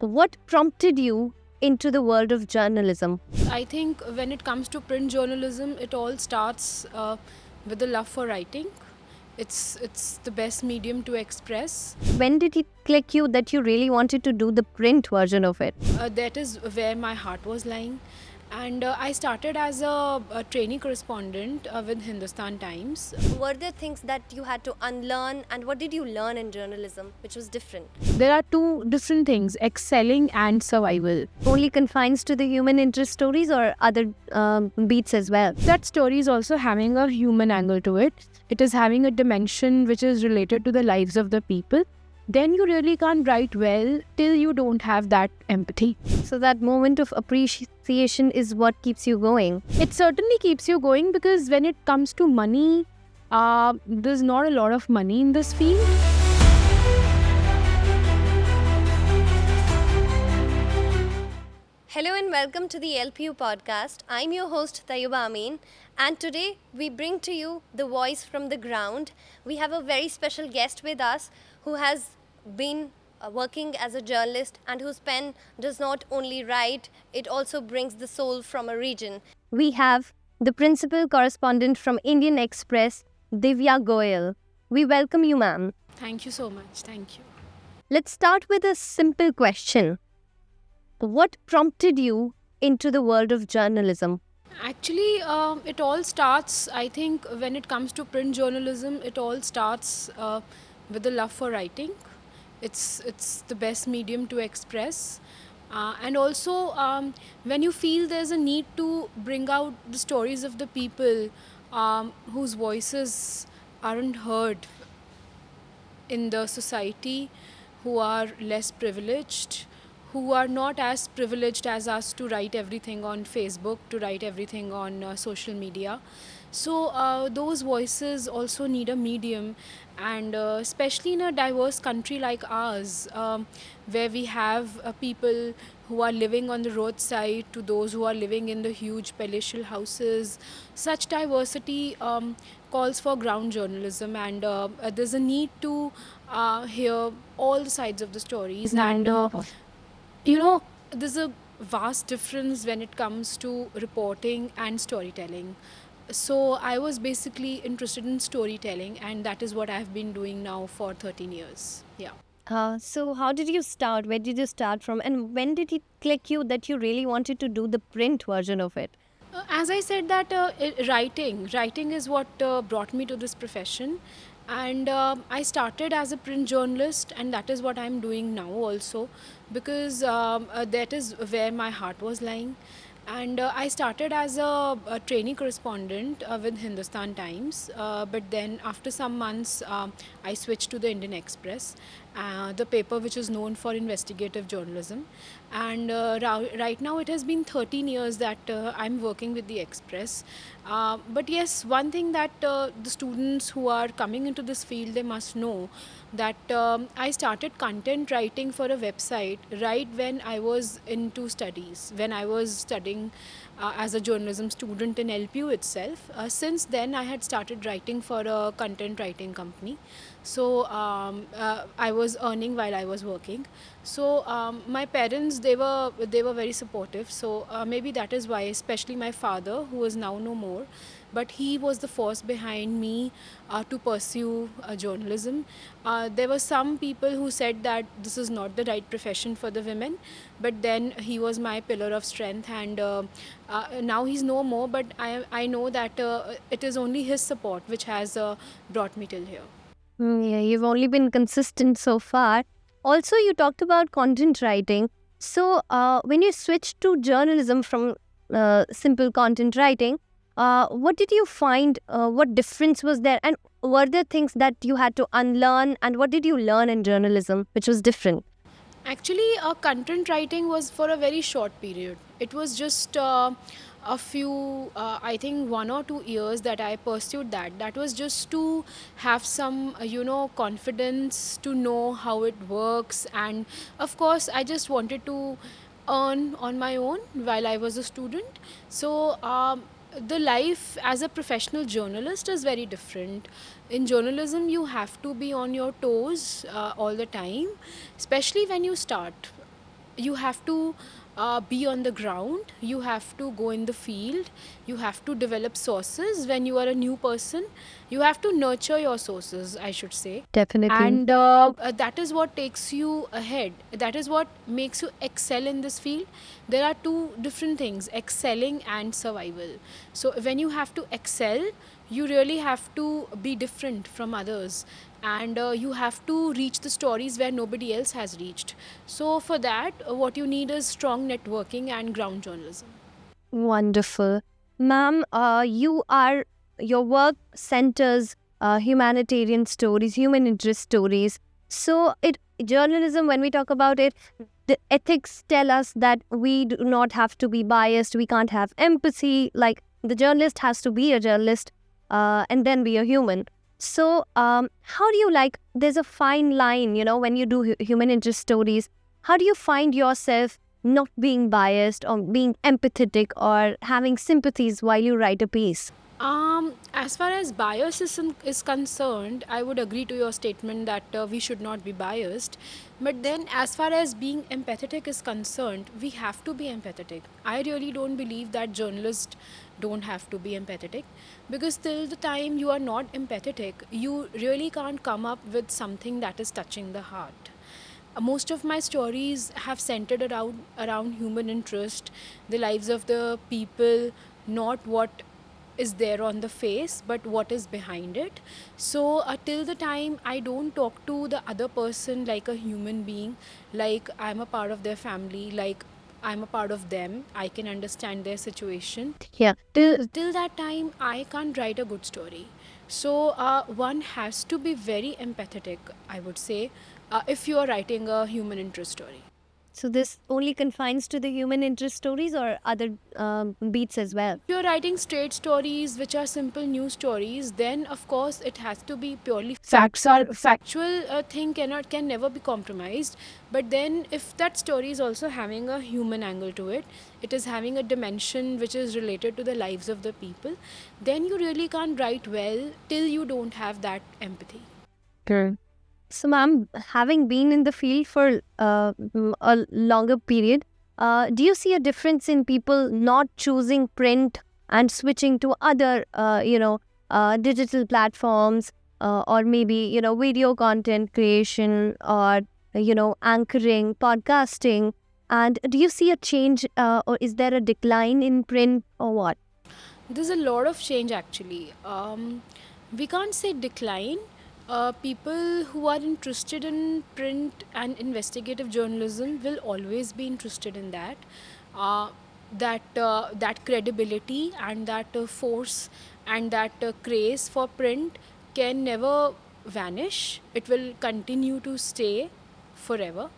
What prompted you into the world of journalism? I think when it comes to print journalism, it all starts with the love for writing. It's the best medium to express. When did it click you that you really wanted to do the print version of it? That is where my heart was lying. And I started as a trainee correspondent with Hindustan Times. Were there things that you had to unlearn, and what did you learn in journalism which was different? There are two different things, excelling and survival. Only confines to the human interest stories or other beats as well? That story is also having a human angle to it. It is having a dimension which is related to the lives of the people. Then you really can't write well till you don't have that empathy. So that moment of appreciation is what keeps you going. It certainly keeps you going because when it comes to money, there's not a lot of money in this field. Hello and welcome to the LPU podcast. I'm your host Tayyuba Amin, and today we bring to you the voice from the ground. We have a very special guest with us who has been working as a journalist and whose pen does not only write, it also brings the soul from a region. We have the principal correspondent from Indian Express, Divya Goyal. We welcome you, ma'am. Thank you so much. Thank you. Let's start with a simple question. What prompted you into the world of journalism? Actually, it all starts, I think, when it comes to print journalism, it all starts with the love for writing. It's the best medium to express. And also, when you feel there's a need to bring out the stories of the people whose voices aren't heard in the society, who are less privileged, who are not as privileged as us to write everything on Facebook, to write everything on social media. So those voices also need a medium, and especially in a diverse country like ours, where we have people who are living on the roadside to those who are living in the huge palatial houses. Such diversity calls for ground journalism, and there's a need to hear all the sides of the stories. And there's a vast difference when it comes to reporting and storytelling. So I was basically interested in storytelling, and that is what I've been doing now for 13 years. Yeah. So how did you start? Where did you start from? And when did it click you that you really wanted to do the print version of it? As I said that writing is what brought me to this profession, and I started as a print journalist, and that is what I'm doing now also, because that is where my heart was lying. And I started as a trainee correspondent with Hindustan Times, but then after some months, I switched to the Indian Express, the paper which is known for investigative journalism. And right now, it has been 13 years that I'm working with the Express. But yes, one thing that the students who are coming into this field, they must know that I started content writing for a website right when I was into studies, when I was studying as a journalism student in LPU itself. Since then, I had started writing for a content writing company. So I was earning while I was working. So my parents, they were very supportive. So maybe that is why, especially my father, who is now no more, but he was the force behind me to pursue journalism. There were some people who said that this is not the right profession for the women, but then he was my pillar of strength, and now he's no more, but I know that it is only his support which has brought me till here. Yeah, you've only been consistent so far. Also, you talked about content writing. So, when you switched to journalism from simple content writing, what did you find? What difference was there? And were there things that you had to unlearn? And what did you learn in journalism which was different? Actually, content writing was for a very short period. It was just a few, I think 1 or 2 years that I pursued that. That was just to have some, confidence, to know how it works. And of course, I just wanted to earn on my own while I was a student. So, the life as a professional journalist is very different. In journalism, you have to be on your toes all the time, especially when you start. you have to be on the ground, you have to go in the field, you have to develop sources when you are a new person, you have to nurture your sources, I should say. Definitely. And that is what takes you ahead, that is what makes you excel in this field. There are two different things, excelling and survival. So when you have to excel, you really have to be different from others, and you have to reach the stories where nobody else has reached. So for that, what you need is strong networking and ground journalism. Wonderful. Ma'am, your work centers humanitarian stories, human interest stories. So, journalism, when we talk about it, the ethics tell us that we do not have to be biased, we can't have empathy. Like, the journalist has to be a journalist and then be a human. So, how do you like, there's a fine line, when you do human interest stories, how do you find yourself not being biased or being empathetic or having sympathies while you write a piece? As far as bias is concerned, I would agree to your statement that we should not be biased. But then, as far as being empathetic is concerned, we have to be empathetic. I really don't believe that journalists don't have to be empathetic, because till the time you are not empathetic, you really can't come up with something that is touching the heart. Most of my stories have centered around human interest, the lives of the people, not what is there on the face but what is behind it. So till the time I don't talk to the other person like a human being, like I'm a part of their family, like I'm a part of them, I can understand their situation, Yeah. till that time I can't write a good story. So one has to be very empathetic, I would say, if you are writing a human interest story. So this only confines to the human interest stories or other beats as well? If you're writing straight stories which are simple news stories, then of course it has to be purely Facts are factual thing can never be compromised. But then if that story is also having a human angle to it, it is having a dimension which is related to the lives of the people, then you really can't write well till you don't have that empathy. factual. So, ma'am, having been in the field for a longer period, do you see a difference in people not choosing print and switching to other, digital platforms, or maybe, video content creation, or, anchoring, podcasting? And do you see a change, or is there a decline in print, or what? There's a lot of change actually. We can't say decline. People who are interested in print and investigative journalism will always be interested in that. Uh, that credibility and that force and that craze for print can never vanish. It will continue to stay forever.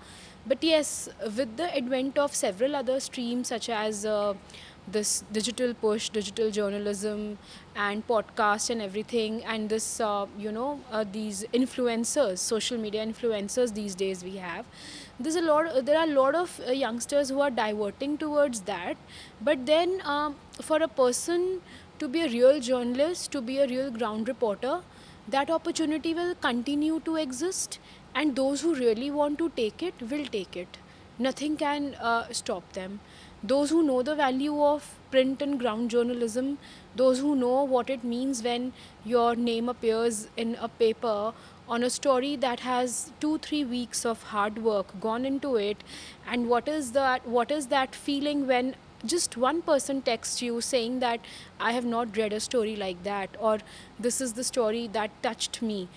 But yes, with the advent of several other streams such as this digital push, digital journalism, and podcast and everything, and this these influencers, social media influencers these days we have. There are a lot of youngsters who are diverting towards that. But then, for a person to be a real journalist, to be a real ground reporter, that opportunity will continue to exist, and those who really want to take it will take it. Nothing can stop them. Those who know the value of print and ground journalism, those who know what it means when your name appears in a paper on a story that has 2-3 weeks of hard work gone into it, and what is that feeling when just one person texts you saying that I have not read a story like that, or this is the story that touched me.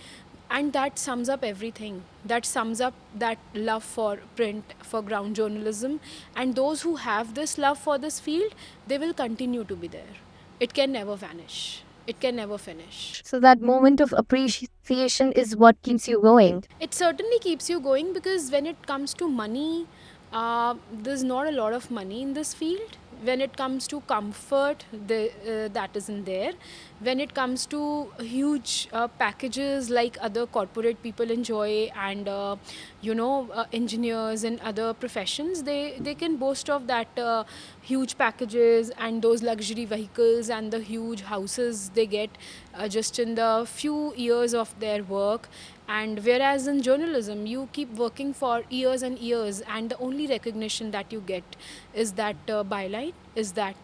And that sums up everything. That sums up that love for print, for ground journalism. And those who have this love for this field, they will continue to be there. It can never vanish. It can never finish. So that moment of appreciation is what keeps you going. It certainly keeps you going, because when it comes to money, there's not a lot of money in this field. When it comes to comfort, that isn't there. When it comes to huge packages like other corporate people enjoy, and engineers and other professions, they can boast of that huge packages and those luxury vehicles and the huge houses they get just in the few years of their work. And whereas in journalism you keep working for years and years, and the only recognition that you get is that byline, is that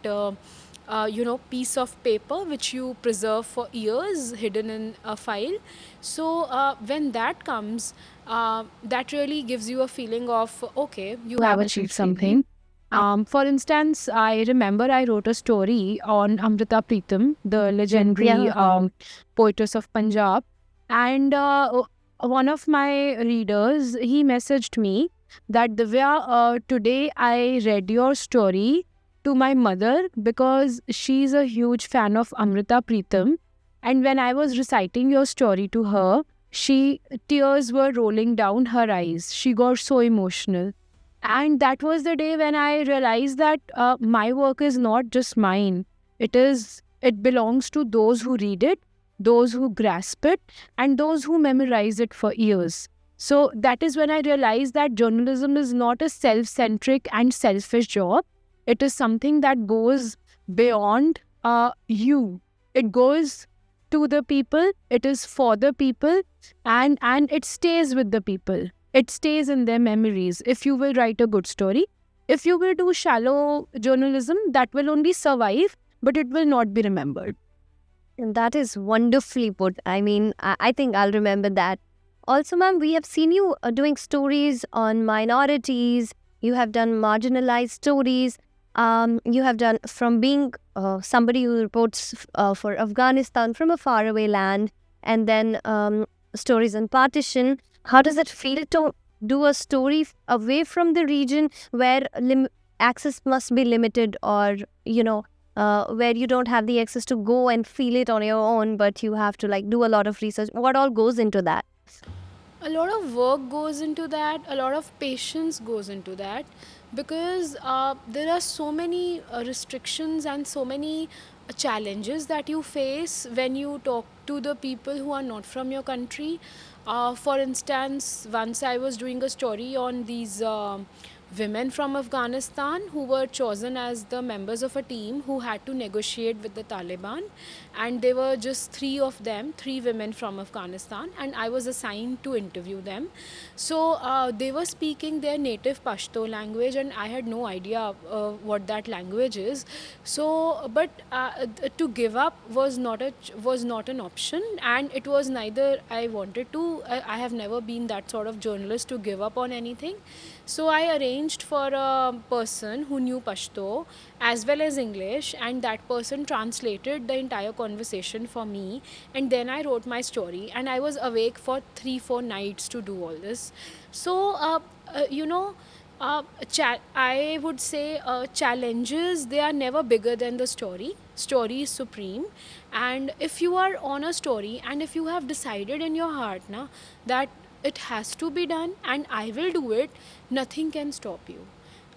piece of paper which you preserve for years hidden in a file. So when that comes, that really gives you a feeling of, okay, you Have achieved something. For instance, I remember I wrote a story on Amrita Pritam, the legendary Yeah. poetess of Punjab, and one of my readers, he messaged me that, Divya, today I read your story to my mother because she's a huge fan of Amrita Pritam, and when I was reciting your story to her, she tears were rolling down her eyes. She got so emotional. And that was the day when I realized that my work is not just mine. It belongs to those who read it, those who grasp it, and those who memorize it for years. So that is when I realized that journalism is not a self-centric and selfish job. It is something that goes beyond you. It goes to the people. It is for the people, and it stays with the people. It stays in their memories. If you will write a good story, if you will do shallow journalism, that will only survive, but it will not be remembered. And that is wonderfully put. I mean, I think I'll remember that. Also, ma'am, we have seen you doing stories on minorities. You have done marginalized stories. You have done from being somebody who reports for Afghanistan from a faraway land, and then stories on partition. How does it feel to do a story away from the region where access must be limited, or where you don't have the access to go and feel it on your own, but you have to like do a lot of research? What all goes into that? A lot of work goes into that, a lot of patience goes into that, because there are so many restrictions and so many challenges that you face when you talk to the people who are not from your country. For instance, once I was doing a story on these women from Afghanistan who were chosen as the members of a team who had to negotiate with the Taliban, and they were just three of them, three women from Afghanistan, and I was assigned to interview them. So they were speaking their native Pashto language, and I had no idea what that language is. So, but to give up was not an option, and it was neither I wanted to. I have never been that sort of journalist to give up on anything. So I arranged for a person who knew Pashto as well as English, and that person translated the entire conversation for me. And then I wrote my story, and I was awake for 3-4 nights to do all this. So, I would say challenges, they are never bigger than the story. Story is supreme, and if you are on a story and if you have decided in your heart that it has to be done and I will do it, nothing can stop you.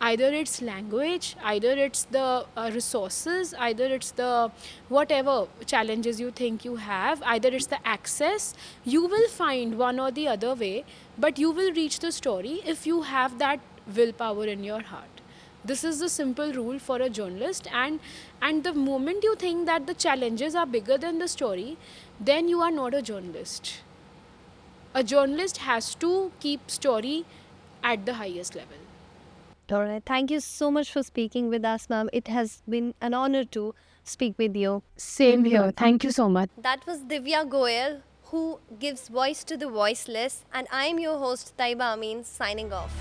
Either it's language, either it's the resources, either it's the whatever challenges you think you have, either it's the access. You will find one or the other way, but you will reach the story if you have that willpower in your heart. This is the simple rule for a journalist, and the moment you think that the challenges are bigger than the story, then you are not a journalist. A journalist has to keep story at the highest level. All right. Thank you so much for speaking with us, ma'am. It has been an honor to speak with you. Same here. Thank you so much. That was Divya Goyal, who gives voice to the voiceless, and I am your host, Taiba Amin, signing off.